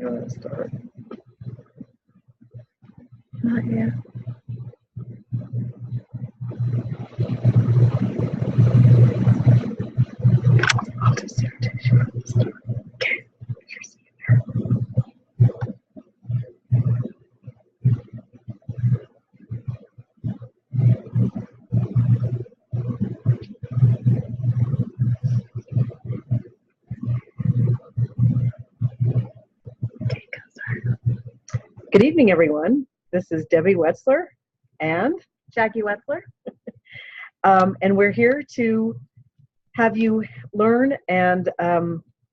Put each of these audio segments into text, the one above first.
Start. Not yet. I'll just see her. Okay. You're seeing her. Good evening, everyone. This is Debbie Wetzler and Jackie Wetzler. And we're here to have you learn and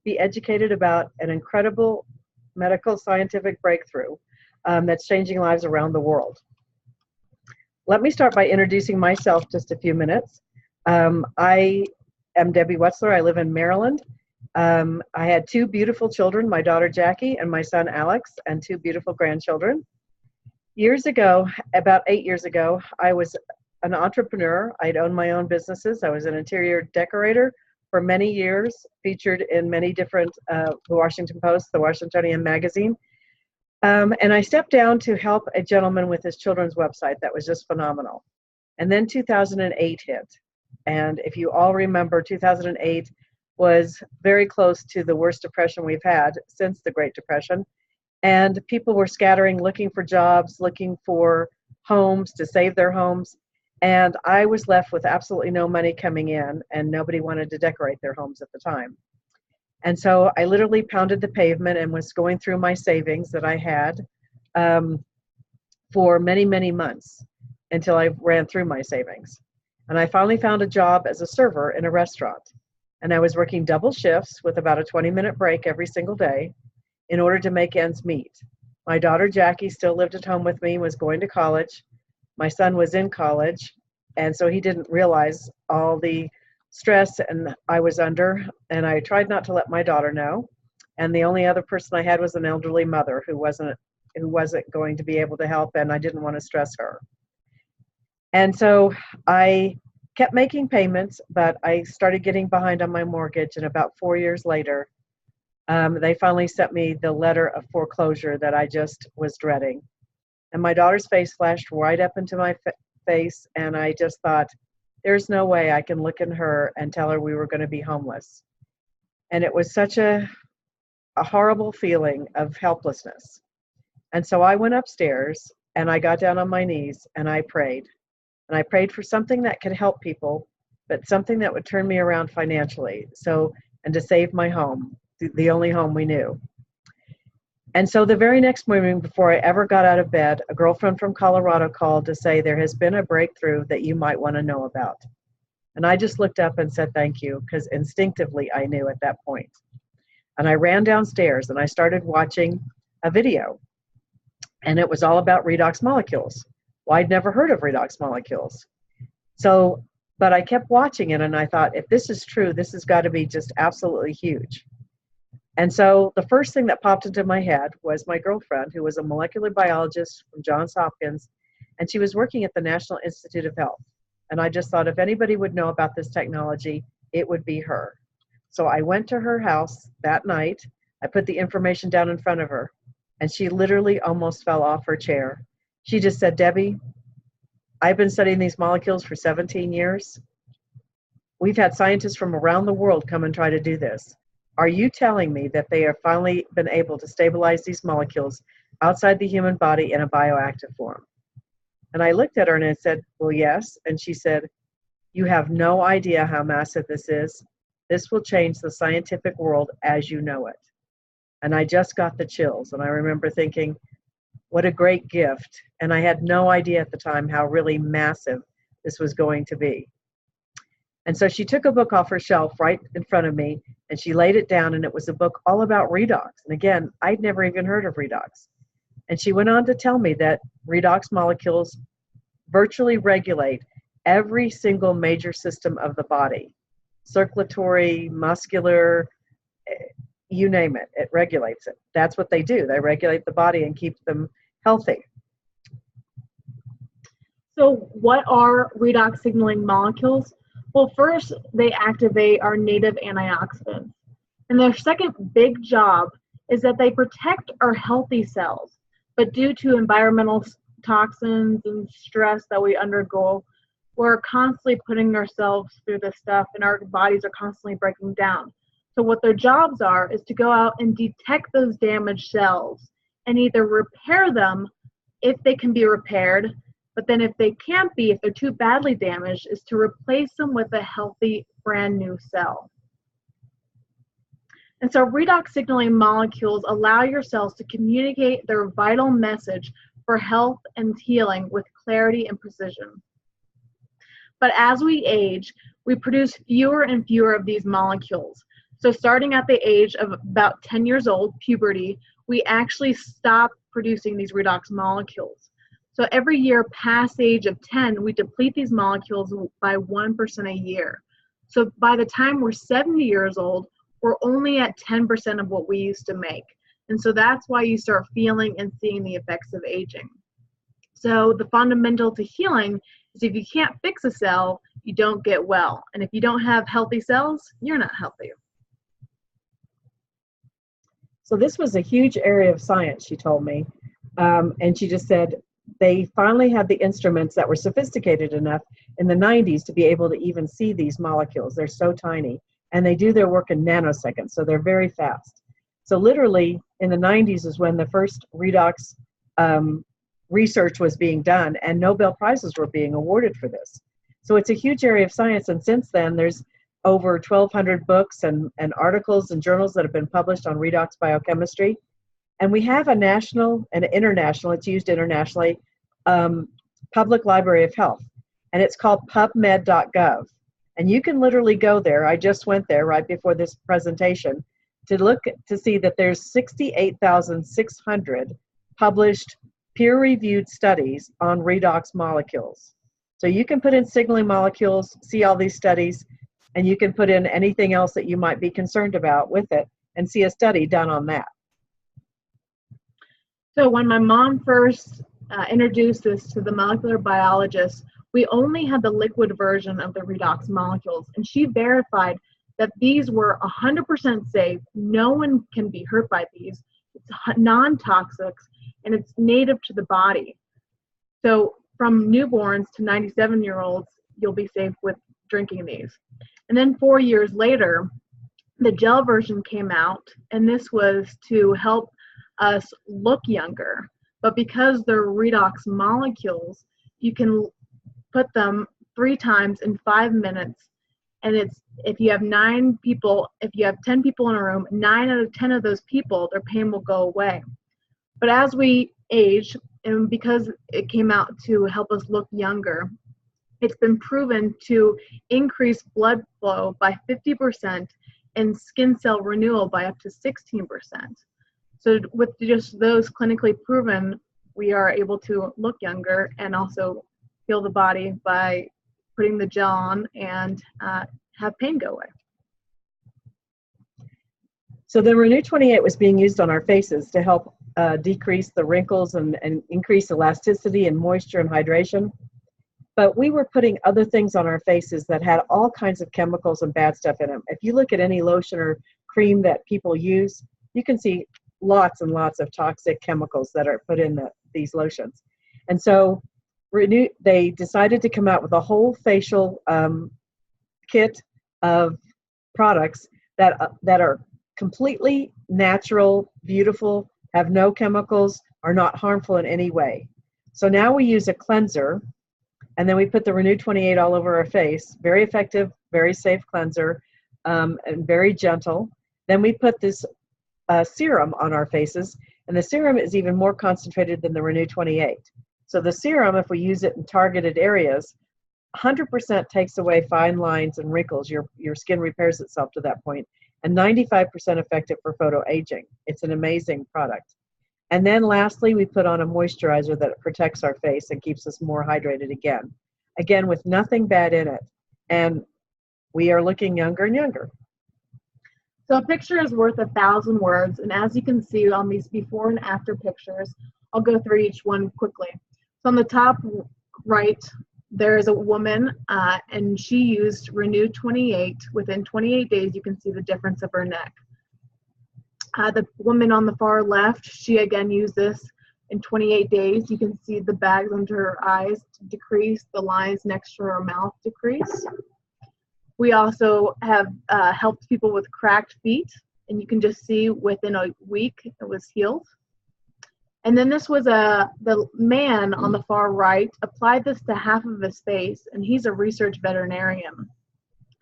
be educated about an incredible medical scientific breakthrough that's changing lives around the world. Let me start by introducing myself just a few minutes. I am Debbie Wetzler. I live in Maryland. I had two beautiful children, my daughter Jackie and my son Alex, and two beautiful grandchildren. Years ago, about 8 years ago, I was an entrepreneur. I'd owned my own businesses. I was an interior decorator for many years, featured in many different, the Washington Post, the Washingtonian Magazine. And I stepped down to help a gentleman with his children's website that was just phenomenal. And then 2008 hit. And if you all remember, 2008 was very close to the worst depression we've had since the Great Depression. And people were scattering, looking for jobs, looking for homes to save their homes. And I was left with absolutely no money coming in, and nobody wanted to decorate their homes at the time. And so I literally pounded the pavement and was going through my savings that I had for many, many months until I ran through my savings. And I finally found a job as a server in a restaurant. And I was working double shifts with about a 20-minute break every single day in order to make ends meet. My daughter Jackie still lived at home with me, was going to college. My son was in college, and so he didn't realize all the stress and I was under, and I tried not to let my daughter know. And the only other person I had was an elderly mother who wasn't going to be able to help, and I didn't want to stress her. And so I kept making payments, but I started getting behind on my mortgage, and about 4 years later, they finally sent me the letter of foreclosure that I just was dreading. And my daughter's face flashed right up into my face, and I just thought, there's no way I can look in her and tell her we were going to be homeless. And it was such a horrible feeling of helplessness. And so I went upstairs, and I got down on my knees, and I prayed. And I prayed for something that could help people, but something that would turn me around financially, and to save my home, the only home we knew. And so the very next morning, before I ever got out of bed, a girlfriend from Colorado called to say there has been a breakthrough that you might want to know about. And I just looked up and said thank you, because instinctively I knew at that point. And I ran downstairs and I started watching a video. And it was all about redox molecules. Well, I'd never heard of redox molecules. But I kept watching it, and I thought, if this is true, this has got to be just absolutely huge. And so the first thing that popped into my head was my girlfriend, who was a molecular biologist from Johns Hopkins, and she was working at the National Institute of Health. And I just thought if anybody would know about this technology, it would be her. So I went to her house that night. I put the information down in front of her, and she literally almost fell off her chair. She just said, Debbie, I've been studying these molecules for 17 years. We've had scientists from around the world come and try to do this. Are you telling me that they have finally been able to stabilize these molecules outside the human body in a bioactive form? And I looked at her and I said, well, yes. And she said, you have no idea how massive this is. This will change the scientific world as you know it. And I just got the chills. And I remember thinking, what a great gift. And I had no idea at the time how really massive this was going to be. And so she took a book off her shelf right in front of me, and she laid it down, and it was a book all about redox. And again, I'd never even heard of redox. And she went on to tell me that redox molecules virtually regulate every single major system of the body, circulatory, muscular, you name it, it regulates it. That's what they do. They regulate the body and keep them healthy. So what are redox signaling molecules? Well, first, they activate our native antioxidants. And their second big job is that they protect our healthy cells, but due to environmental toxins and stress that we undergo, we're constantly putting ourselves through this stuff and our bodies are constantly breaking down. So what their jobs are is to go out and detect those damaged cells and either repair them if they can be repaired, but then if they can't be, if they're too badly damaged, is to replace them with a healthy brand new cell. And so redox signaling molecules allow your cells to communicate their vital message for health and healing with clarity and precision. But as we age, we produce fewer and fewer of these molecules. So starting at the age of about 10 years old, puberty, we actually stop producing these redox molecules. So every year past the age of 10, we deplete these molecules by 1% a year. So by the time we're 70 years old, we're only at 10% of what we used to make. And so that's why you start feeling and seeing the effects of aging. So the fundamental to healing is if you can't fix a cell, you don't get well. And if you don't have healthy cells, you're not healthy. So this was a huge area of science, she told me. And she just said they finally had the instruments that were sophisticated enough in the 90s to be able to even see these molecules. They're so tiny. And they do their work in nanoseconds, so they're very fast. So literally in the 90s is when the first redox research was being done, and Nobel Prizes were being awarded for this. So it's a huge area of science, and since then there's over 1,200 books and articles and journals that have been published on redox biochemistry. And we have a national and international, it's used internationally, Public Library of Health, and it's called pubmed.gov. And you can literally go there. I just went there right before this presentation to look to see that there's 68,600 published peer-reviewed studies on redox molecules. So you can put in signaling molecules, see all these studies, and you can put in anything else that you might be concerned about with it and see a study done on that. So when my mom first introduced this to the molecular biologist, we only had the liquid version of the redox molecules, and she verified that these were 100% safe. No one can be hurt by these. It's non-toxic, and it's native to the body. So from newborns to 97-year-olds, you'll be safe with drinking these. And then 4 years later, the gel version came out, and this was to help us look younger. But because they're redox molecules, you can put them 3 times in 5 minutes, and it's if you have 10 people in a room, 9 out of 10 of those people, their pain will go away. But as we age, and because it came out to help us look younger, it's been proven to increase blood flow by 50% and skin cell renewal by up to 16%. So with just those clinically proven, we are able to look younger and also heal the body by putting the gel on and have pain go away. So the Renew 28 was being used on our faces to help decrease the wrinkles and increase elasticity and moisture and hydration. But we were putting other things on our faces that had all kinds of chemicals and bad stuff in them. If you look at any lotion or cream that people use, you can see lots and lots of toxic chemicals that are put in these lotions. And so they decided to come out with a whole facial kit of products that are completely natural, beautiful, have no chemicals, are not harmful in any way. So now we use a cleanser, and then we put the Renew 28 all over our face. Very effective, very safe cleanser, and very gentle. Then we put this serum on our faces, and the serum is even more concentrated than the Renew 28. So the serum, if we use it in targeted areas, 100% takes away fine lines and wrinkles. Your skin repairs itself to that point, and 95% effective for photo aging. It's an amazing product. And then lastly, we put on a moisturizer that protects our face and keeps us more hydrated again with nothing bad in it. And we are looking younger and younger. So a picture is worth 1,000 words, and as you can see on these before and after pictures, I'll go through each one quickly. So on the top right, there is a woman, and she used Renew 28. Within 28 days, you can see the difference of her neck. The woman on the far left, she again used this in 28 days. You can see the bags under her eyes decrease, the lines next to her mouth decrease. We also have helped people with cracked feet, and you can just see within a week it was healed. And then this was the man on the far right applied this to half of his face, and he's a research veterinarian.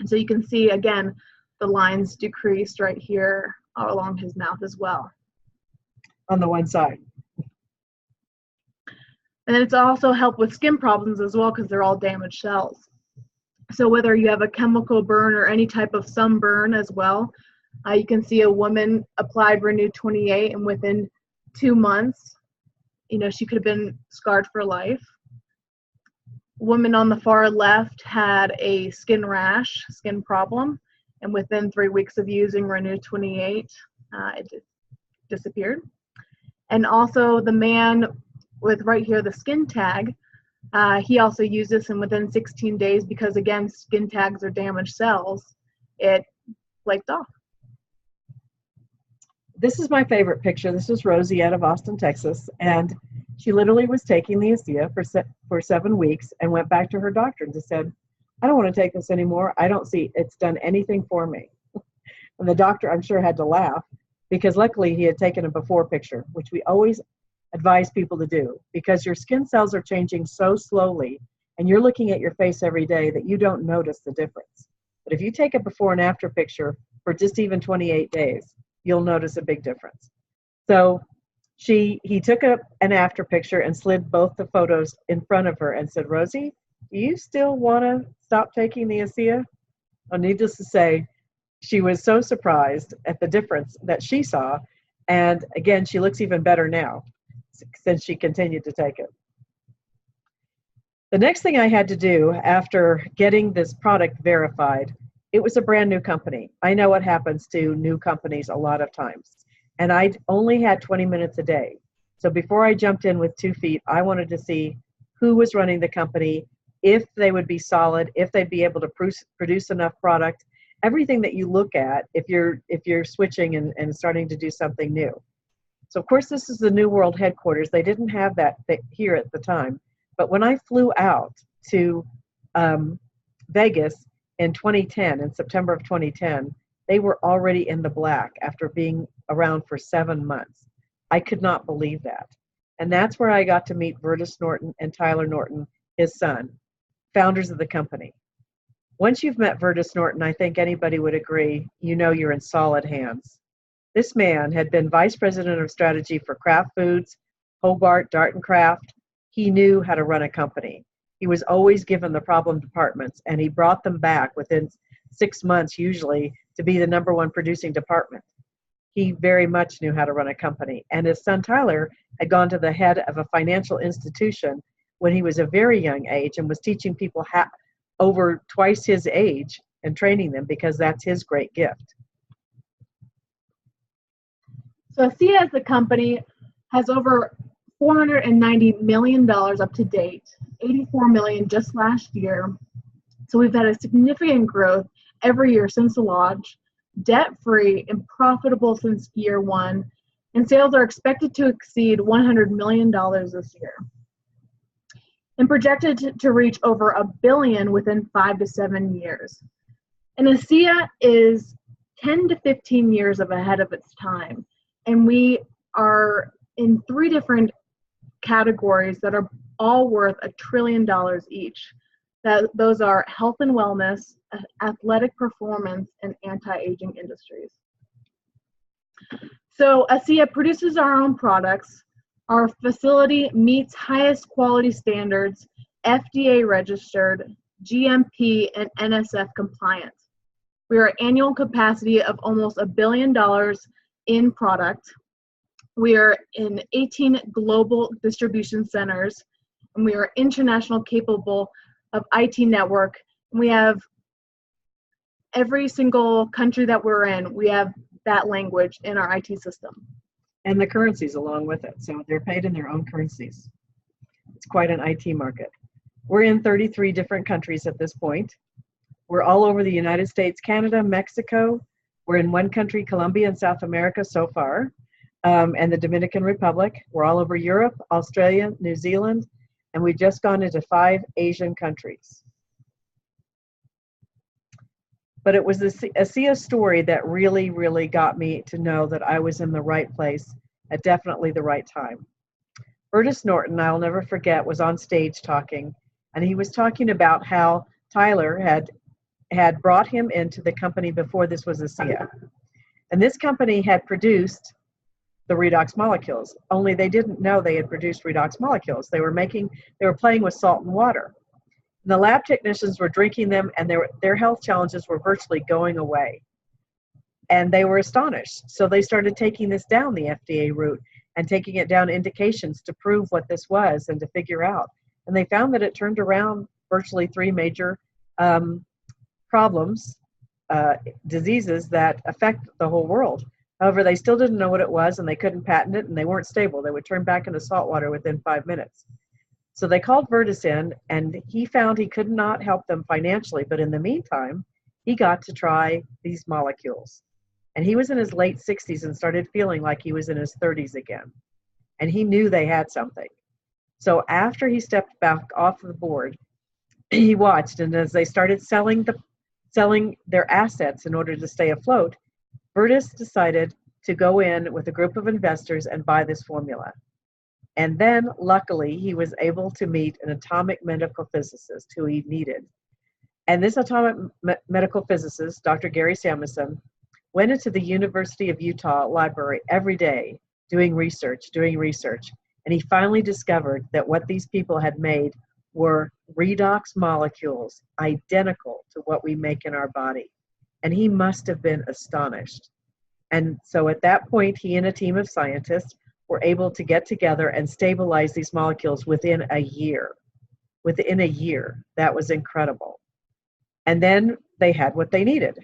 And so you can see, again, the lines decreased right here along his mouth as well. On the one side. And it's also helped with skin problems as well because they're all damaged cells. So whether you have a chemical burn or any type of sunburn as well, you can see a woman applied Renew 28, and within 2 months, she could have been scarred for life. Woman on the far left had a skin rash, skin problem, and within 3 weeks of using Renew 28, it disappeared. And also the man with right here the skin tag, he also used this, and within 16 days, because again, skin tags are damaged cells, it flaked off. This is my favorite picture. This is Rosie out of Austin, Texas, and she literally was taking the ASEA for 7 weeks and went back to her doctor and just said, I don't want to take this anymore. I don't see it's done anything for me. And the doctor, I'm sure, had to laugh because luckily he had taken a before picture, which we always advise people to do because your skin cells are changing so slowly and you're looking at your face every day that you don't notice the difference. But if you take a before and after picture for just even 28 days, you'll notice a big difference. So he took an after picture and slid both the photos in front of her and said, Rosie, do you still want to stop taking the ASEA? Well, needless to say, she was so surprised at the difference that she saw. And again, she looks even better now since she continued to take it. The next thing I had to do after getting this product verified, it was a brand new company. I know what happens to new companies a lot of times. And I only had 20 minutes a day. So before I jumped in with 2 feet, I wanted to see who was running the company, if they would be solid, if they'd be able to produce enough product, everything that you look at if you're switching and starting to do something new. So of course, this is the New World headquarters. They didn't have that here at the time. But when I flew out to Vegas in 2010, in September of 2010, they were already in the black after being around for 7 months. I could not believe that. And that's where I got to meet Vertus Norton and Tyler Norton, his son, founders of the company. Once you've met Vertus Norton, I think anybody would agree, you're in solid hands. This man had been vice president of strategy for Kraft Foods, Hobart, Dart and Kraft. He knew how to run a company. He was always given the problem departments, and he brought them back within 6 months usually to be the #1 producing department. He very much knew how to run a company. And his son Tyler had gone to the head of a financial institution when he was a very young age and was teaching people over twice his age and training them because that's his great gift. So ASEA as a company has over $490 million up to date, $84 million just last year. So we've had a significant growth every year since the launch, debt-free and profitable since year 1, and sales are expected to exceed $100 million this year, and projected to reach over $1 billion within 5 to 7 years. And ASEA is 10 to 15 years ahead of its time, and we are in 3 different categories that are all worth $1 trillion each. Those are health and wellness, athletic performance, and anti-aging industries. So ASEA produces our own products. Our facility meets highest quality standards, FDA registered, GMP, and NSF compliant. We are annual capacity of almost $1 billion in product. We are in 18 global distribution centers, and we are international capable of IT network. We have every single country that we're in, we have that language in our IT system. And the currencies along with it. So they're paid in their own currencies. It's quite an IT market. We're in 33 different countries at this point. We're all over the United States, Canada, Mexico. We're in one country, Colombia and South America so far, and the Dominican Republic. We're all over Europe, Australia, New Zealand, and we've just gone into 5 Asian countries. But it was the ASEA story that really, really got me to know that I was in the right place at definitely the right time. Burtis Norton, I'll never forget, was on stage talking, and he was talking about how Tyler had brought him into the company before this was ASEA. And this company had produced the redox molecules, only they didn't know they had produced redox molecules. They were playing with salt and water. And the lab technicians were drinking them, and their health challenges were virtually going away. And they were astonished. So they started taking this down the FDA route and taking it down indications to prove what this was and to figure out. And they found that it turned around virtually 3 major problems, diseases that affect the whole world. However, they still didn't know what it was, and they couldn't patent it, and they weren't stable. They would turn back into salt water within 5 minutes. So they called Burtis in, and he found he could not help them financially, but in the meantime, he got to try these molecules. And he was in his late 60s and started feeling like he was in his 30s again. And he knew they had something. So after he stepped back off the board, he watched, and as they started selling their assets in order to stay afloat, Burtis decided to go in with a group of investors and buy this formula. And then, luckily, he was able to meet an atomic medical physicist who he needed. And this atomic medical physicist, Dr. Gary Samuelson, went into the University of Utah library every day doing research. And he finally discovered that what these people had made were redox molecules identical to what we make in our body. And he must have been astonished. And so at that point, he and a team of scientists were able to get together and stabilize these molecules within a year. Within a year. That was incredible. And then they had what they needed.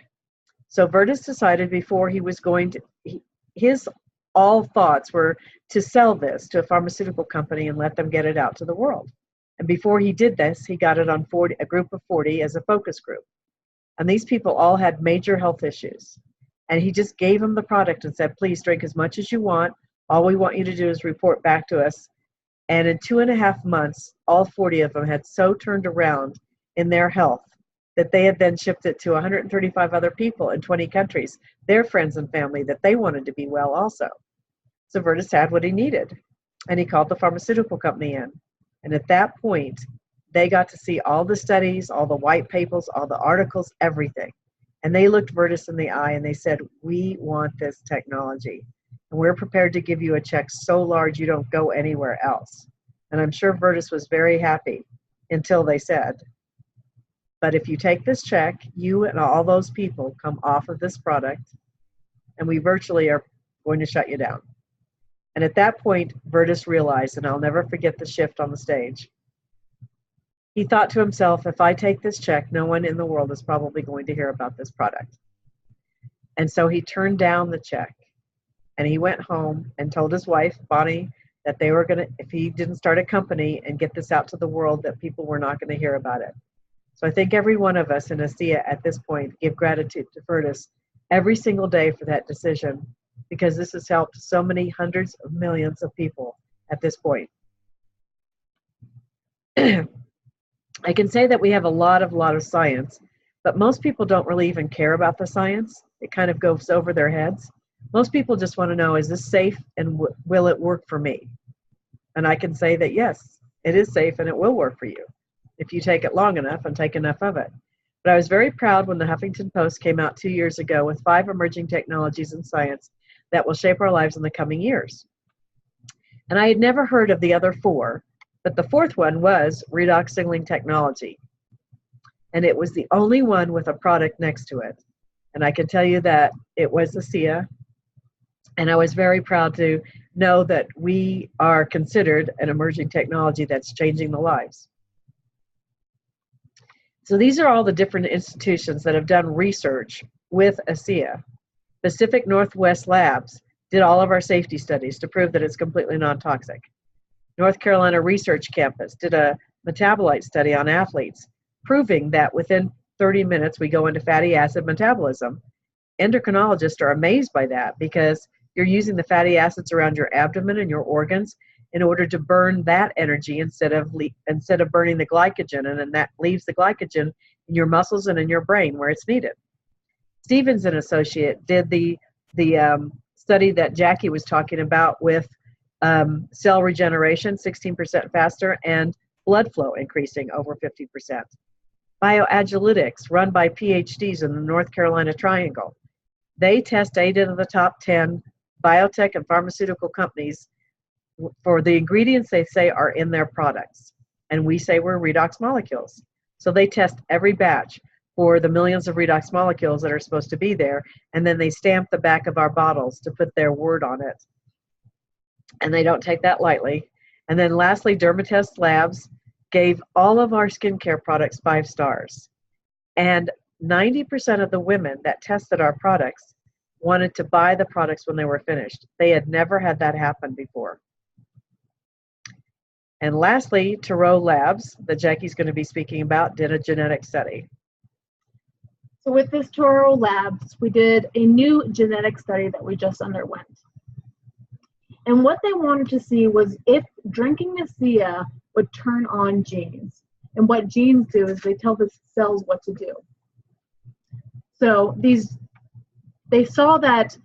So Burtis decided before he was going to, his all thoughts were to sell this to a pharmaceutical company and let them get it out to the world. And before he did this, he got it on a group of 40 as a focus group. And these people all had major health issues. And he just gave them the product and said, please drink as much as you want. All we want you to do is report back to us. And in 2.5 months, all 40 of them had so turned around in their health that they had then shipped it to 135 other people in 20 countries, their friends and family, that they wanted to be well also. So Burtis had what he needed. And he called the pharmaceutical company in. And at that point, they got to see all the studies, all the white papers, all the articles, everything. And they looked Burtis in the eye and they said, we want this technology. And we're prepared to give you a check so large you don't go anywhere else. And I'm sure Burtis was very happy until they said, but if you take this check, you and all those people come off of this product, and we virtually are going to shut you down. And at that point, Burtis realized, and I'll never forget the shift on the stage. He thought to himself, if I take this check, no one in the world is probably going to hear about this product. And so he turned down the check. And he went home and told his wife, Bonnie, that they were going to, if he didn't start a company and get this out to the world, that people were not going to hear about it. So I think every one of us in ASEA at this point give gratitude to Burtis every single day for that decision, because this has helped so many hundreds of millions of people at this point. I can say that we have a lot of science, but most people don't really even care about the science. It kind of goes over their heads. Most people just want to know, is this safe and will it work for me? And I can say that yes, it is safe and it will work for you if you take it long enough and take enough of it. But I was very proud when the Huffington Post came out 2 years ago with 5 emerging technologies in science that will shape our lives in the coming years. And I had never heard of the other 4, but the 4th one was redox signaling technology. And it was the only one with a product next to it. And I can tell you that it was ASEA. And I was very proud to know that we are considered an emerging technology that's changing the lives. So these are all the different institutions that have done research with ASEA. Pacific Northwest Labs did all of our safety studies to prove that it's completely non-toxic. North Carolina Research Campus did a metabolite study on athletes, proving that within 30 minutes we go into fatty acid metabolism. endocrinologists are amazed by that because you're using the fatty acids around your abdomen and your organs in order to burn that energy instead of burning the glycogen, and then that leaves the glycogen in your muscles and in your brain where it's needed. Stevens and Associate did the study that Jackie was talking about with cell regeneration 16% faster and blood flow increasing over 50%. Bioagilytics, run by PhDs in the North Carolina Triangle. They test 8 of the top 10 biotech and pharmaceutical companies for the ingredients they say are in their products. And we say we're redox molecules. So they test every batch for the millions of redox molecules that are supposed to be there, and then they stamp the back of our bottles to put their word on it. And they don't take that lightly. And then lastly, Dermatest Labs gave all of our skincare products 5 stars. And 90% of the women that tested our products wanted to buy the products when they were finished. They had never had that happen before. And lastly, Tarot Labs, that Jackie's going to be speaking about, did a genetic study. So with this Tarot Labs, we did a new genetic study that we just underwent. And what they wanted to see was if drinking ASEA would turn on genes. And what genes do is they tell the cells what to do. So they saw that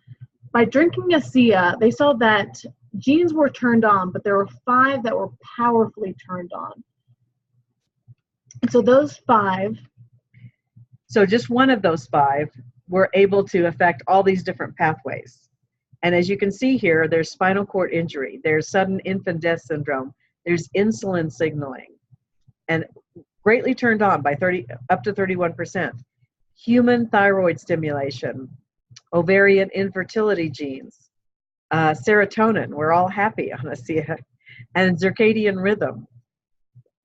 by drinking ASEA, they saw that genes were turned on, but there were 5 that were powerfully turned on. And so those 5. So just one of those 5 were able to affect all these different pathways. And as you can see here, there's spinal cord injury, there's sudden infant death syndrome, there's insulin signaling, and greatly turned on by up to 31%. Human thyroid stimulation, ovarian infertility genes, serotonin, we're all happy on ASEA, and circadian rhythm.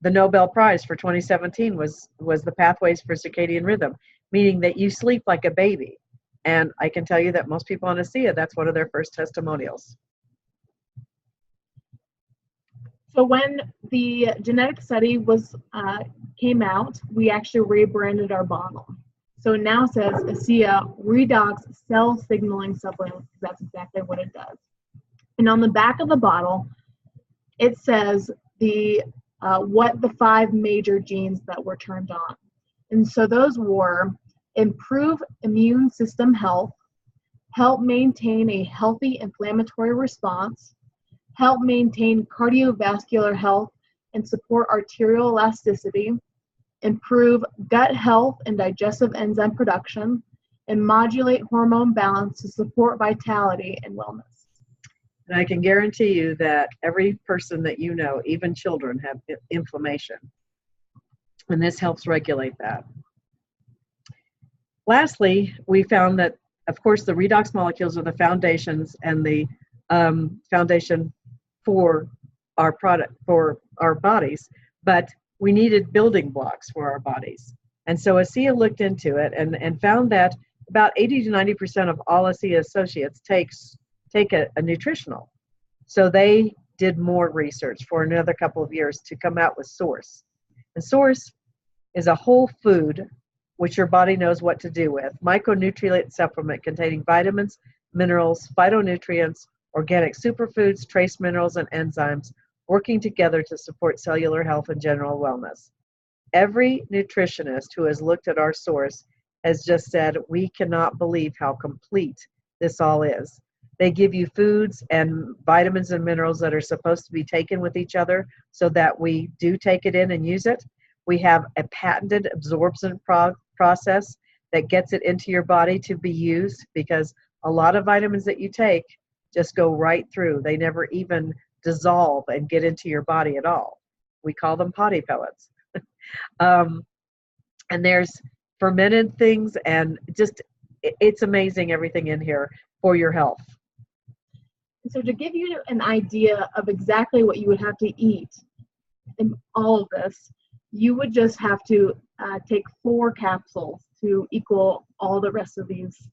The Nobel Prize for 2017 was the pathways for circadian rhythm, meaning that you sleep like a baby. And I can tell you that most people on ASEA, that's one of their first testimonials. So when the genetic study came out, we actually rebranded our bottle. So it now says ASEA Redox Cell Signaling Supplement, because that's exactly what it does. And on the back of the bottle, it says what the 5 major genes that were turned on. And so those were improve immune system health, help maintain a healthy inflammatory response, help maintain cardiovascular health and support arterial elasticity, improve gut health and digestive enzyme production, and modulate hormone balance to support vitality and wellness. And I can guarantee you that every person that you know, even children, have inflammation. And this helps regulate that. Lastly, we found that, of course, the redox molecules are the foundations and the foundation for our product, for our bodies, but we needed building blocks for our bodies. And so ASEA looked into it and found that about 80 to 90% of all ASEA associates take a nutritional. So they did more research for another couple of years to come out with Source. And Source is a whole food which your body knows what to do with. Micronutrient supplement containing vitamins, minerals, phytonutrients, organic superfoods, trace minerals, and enzymes working together to support cellular health and general wellness. Every nutritionist who has looked at our Source has just said, we cannot believe how complete this all is. They give you foods and vitamins and minerals that are supposed to be taken with each other so that we do take it in and use it. We have a patented absorption process that gets it into your body to be used, because a lot of vitamins that you take just go right through. They never even dissolve and get into your body at all. We call them potty pellets. And there's fermented things, and just, it's amazing everything in here for your health. So to give you an idea of exactly what you would have to eat in all of this, you would just have to take 4 capsules to equal all the rest of these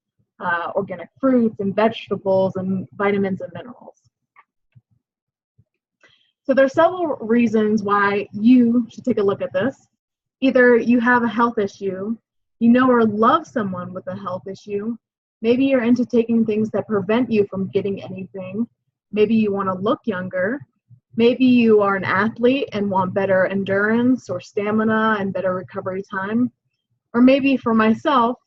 organic fruits and vegetables and vitamins and minerals. So there's several reasons why you should take a look at this. Either you have a health issue, you know or love someone with a health issue, Maybe you're into taking things that prevent you from getting anything. Maybe you want to look younger. Maybe you are an athlete and want better endurance or stamina and better recovery time. Or maybe for myself,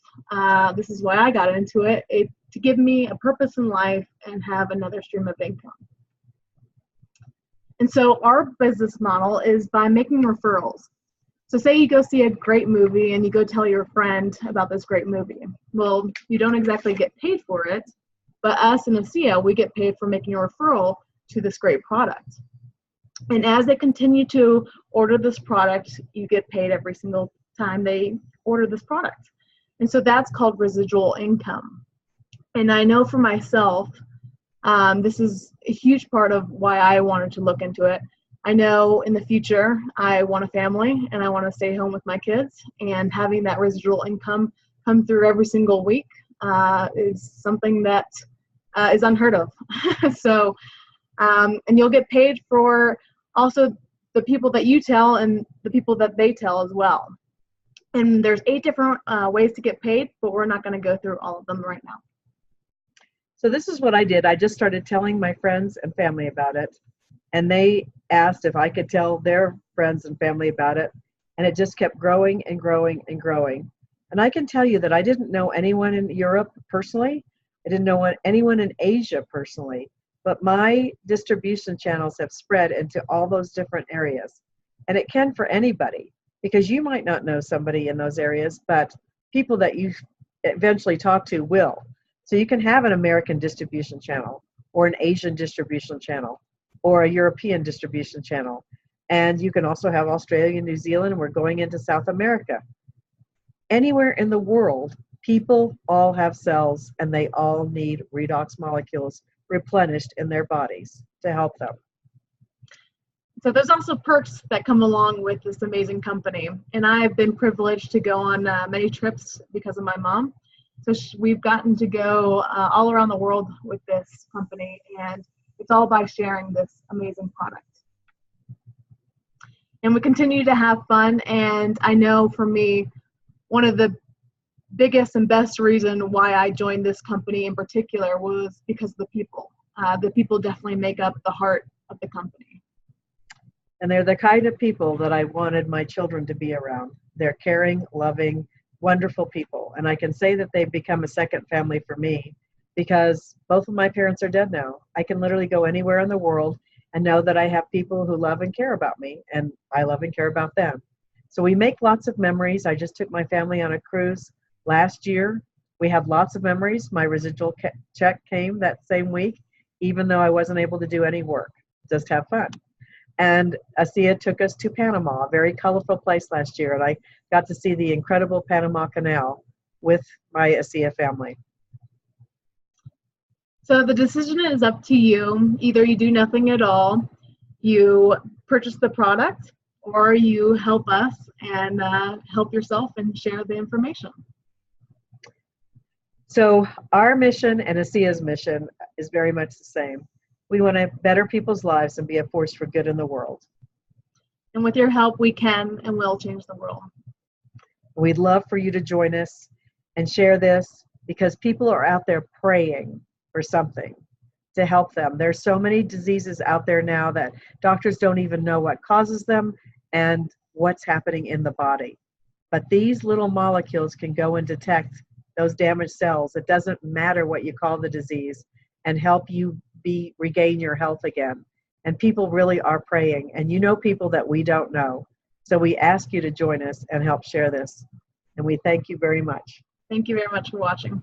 this is why I got into it, to give me a purpose in life and have another stream of income. And so our business model is by making referrals. So say you go see a great movie and you go tell your friend about this great movie. Well, you don't exactly get paid for it, but us and ASEA, we get paid for making a referral to this great product. And as they continue to order this product, you get paid every single time they order this product. And so that's called residual income. And I know for myself, this is a huge part of why I wanted to look into it. I know in the future, I want a family and I want to stay home with my kids, and having that residual income come through every single week is something that is unheard of. So, and you'll get paid for also the people that you tell and the people that they tell as well. And there's 8 different ways to get paid, but we're not going to go through all of them right now. So this is what I did. I just started telling my friends and family about it. And they asked if I could tell their friends and family about it. And it just kept growing and growing and growing. And I can tell you that I didn't know anyone in Europe personally. I didn't know anyone in Asia personally. But my distribution channels have spread into all those different areas. And it can for anybody, because you might not know somebody in those areas, but people that you eventually talk to will. So you can have an American distribution channel, or an Asian distribution channel, or a European distribution channel. And you can also have Australia, New Zealand, and we're going into South America. Anywhere in the world, people all have cells and they all need redox molecules replenished in their bodies to help them. So there's also perks that come along with this amazing company. And I've been privileged to go on many trips because of my mom. So we've gotten to go all around the world with this company, and it's all by sharing this amazing product. And we continue to have fun, and I know for me, one of the biggest and best reason why I joined this company in particular was because of the people. The people definitely make up the heart of the company. And they're the kind of people that I wanted my children to be around. They're caring, loving, wonderful people. And I can say that they've become a second family for me, because both of my parents are dead now. I can literally go anywhere in the world and know that I have people who love and care about me, and I love and care about them. So we make lots of memories. I just took my family on a cruise last year. We had lots of memories. My residual check came that same week, even though I wasn't able to do any work, just have fun. And ASEA took us to Panama, a very colorful place last year, and I got to see the incredible Panama Canal with my ASEA family. So the decision is up to you. Either you do nothing at all, you purchase the product, or you help us and help yourself and share the information. So our mission and ASEA's mission is very much the same. We want to better people's lives and be a force for good in the world. And with your help, we can and will change the world. We'd love for you to join us and share this, because people are out there praying for something to help them. There's so many diseases out there now that doctors don't even know what causes them and what's happening in the body. But these little molecules can go and detect those damaged cells. It doesn't matter what you call the disease, and help you regain your health again. And people really are praying, and you know people that we don't know. So we ask you to join us and help share this. And we thank you very much. Thank you very much for watching.